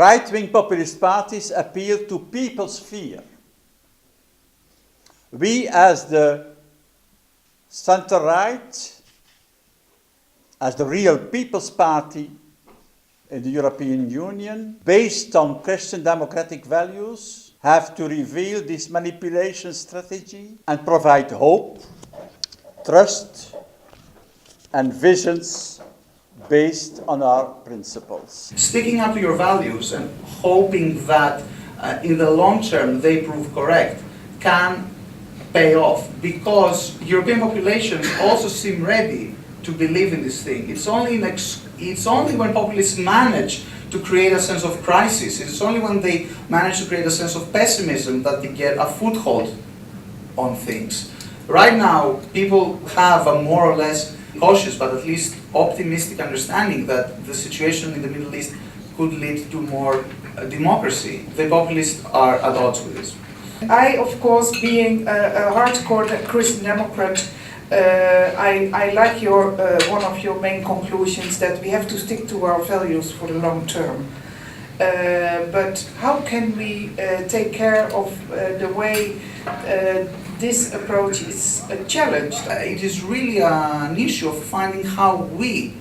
Right-wing populist parties appeal to people's fear. We, as the center-right, as the real People's Party in the European Union, based on Christian democratic values, have to reveal this manipulation strategy and provide hope, trust, and visions based on our principles. Sticking up to your values and hoping that in the long term they prove correct can pay off, because European populations also seem ready to believe in this thing. It's only when populists manage to create a sense of crisis, it's only when they manage to create a sense of pessimism that they get a foothold on things. Right now, people have a more or less cautious but at least optimistic understanding that the situation in the Middle East could lead to more democracy. The populists are at odds with this. I, of course, being a hardcore Christian Democrat, I like your one of your main conclusions that we have to stick to our values for the long term. But how can we take care of the way this approach is challenged? It is really an issue of finding how we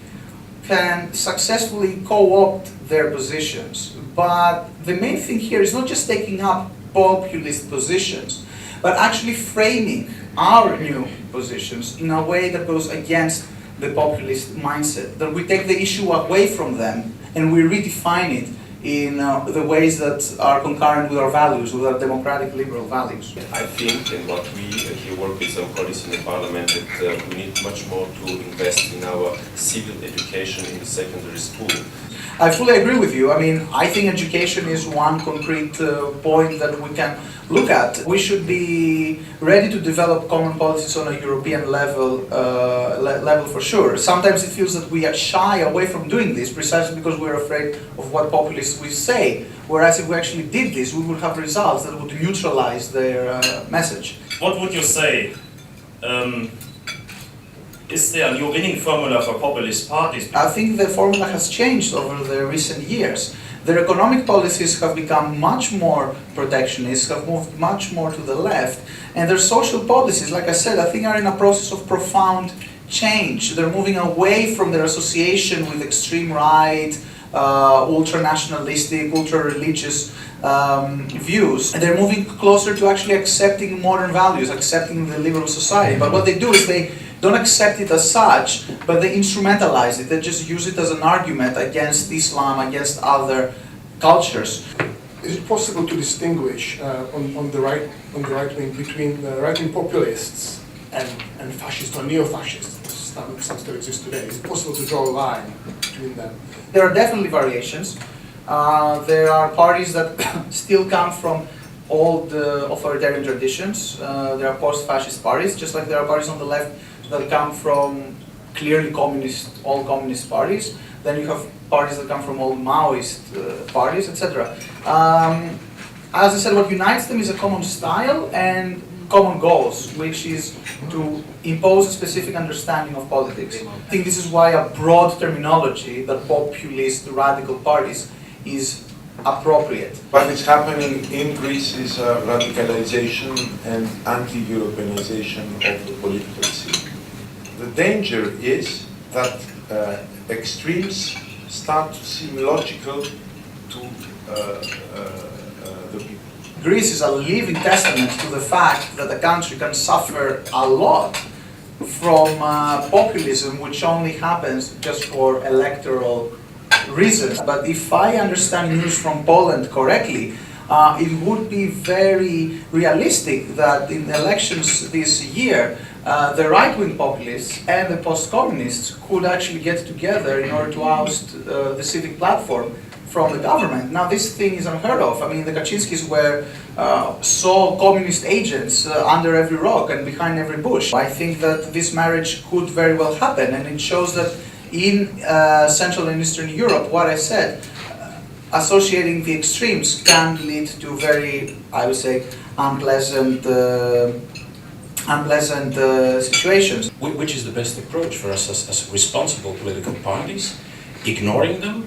can successfully co-opt their positions. But the main thing here is not just taking up populist positions, but actually framing our new positions in a way that goes against the populist mindset. That we take the issue away from them and we redefine it in the ways that are concurrent with our values, with our democratic liberal values. I think, and what we here work with some colleagues in the parliament, that we need much more to invest in our civil education in the secondary school. I fully agree with you. I mean, I think education is one concrete point that we can look at. We should be ready to develop common policies on a European level, level for sure. Sometimes it feels that we are shy away from doing this precisely because we're afraid of what populists will say. Whereas if we actually did this, we would have results that would neutralize their message. What would you say? Is there a new winning formula for populist parties? I think the formula has changed over the recent years. Their economic policies have become much more protectionist, have moved much more to the left, and their social policies, like I said, I think are in a process of profound change. They're moving away from their association with extreme right, ultra-nationalistic, ultra-religious views. And they're moving closer to actually accepting modern values, accepting the liberal society. But what they do is they don't accept it as such, but they instrumentalize it. They just use it as an argument against Islam, against other cultures. Is it possible to distinguish on the right wing between right-wing populists and fascists or neo-fascists? Some still exist today. Is it possible to draw a line between them? There are definitely variations. There are parties that still come from old authoritarian traditions. There are post-fascist parties, just like there are parties on the left that come from clearly communist, all communist parties. Then you have parties that come from old Maoist parties, etc. As I said, what unites them is a common style and common goals, which is to impose a specific understanding of politics. I think this is why a broad terminology, the populist radical parties, is appropriate. What is happening in Greece is radicalization and anti-Europeanization of the political scene. The danger is that extremes start to seem logical to the people. Greece is a living testament to the fact that the country can suffer a lot from populism, which only happens just for electoral reasons. But if I understand news from Poland correctly, it would be very realistic that in the elections this year, the right-wing populists and the post-communists could actually get together in order to oust the civic platform from the government. Now, this thing is unheard of. I mean, the Kaczynskis saw communist agents under every rock and behind every bush. I think that this marriage could very well happen, and it shows that in Central and Eastern Europe, what I said, associating the extremes can lead to very, I would say, unpleasant situations. Which is the best approach for us as responsible political parties? Ignoring them,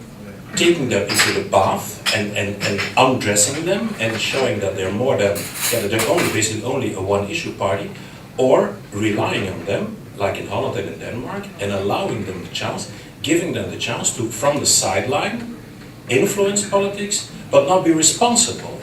taking them into the bath and undressing them and showing that they're more than, that they're only basically only a one-issue party, or relying on them, like in Holland and in Denmark, and allowing them the chance, giving them the chance to, from the sideline, influence politics, but not be responsible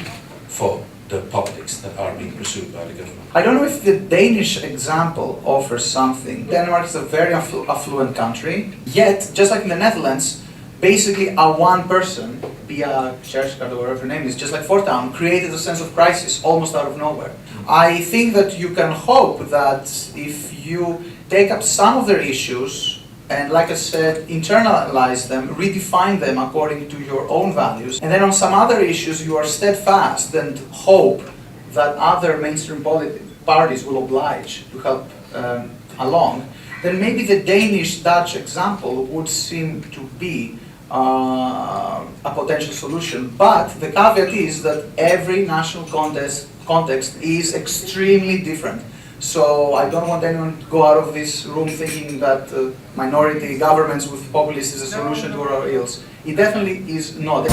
for the politics that are being pursued by the government. I don't know if the Danish example offers something. Denmark is a very affluent country, yet, just like in the Netherlands, basically a one person, Pia Kjærsgaard or whatever her name is, just like Fortown, created a sense of crisis almost out of nowhere. I think that you can hope that if you take up some of their issues and, like I said, internalize them, redefine them according to your own values, and then on some other issues you are steadfast and hope that other mainstream parties will oblige to help along, then maybe the Danish-Dutch example would seem to be a potential solution. But the caveat is that every national context is extremely different. So I don't want anyone to go out of this room thinking that minority governments with populists is a solution to our ills. It definitely is not.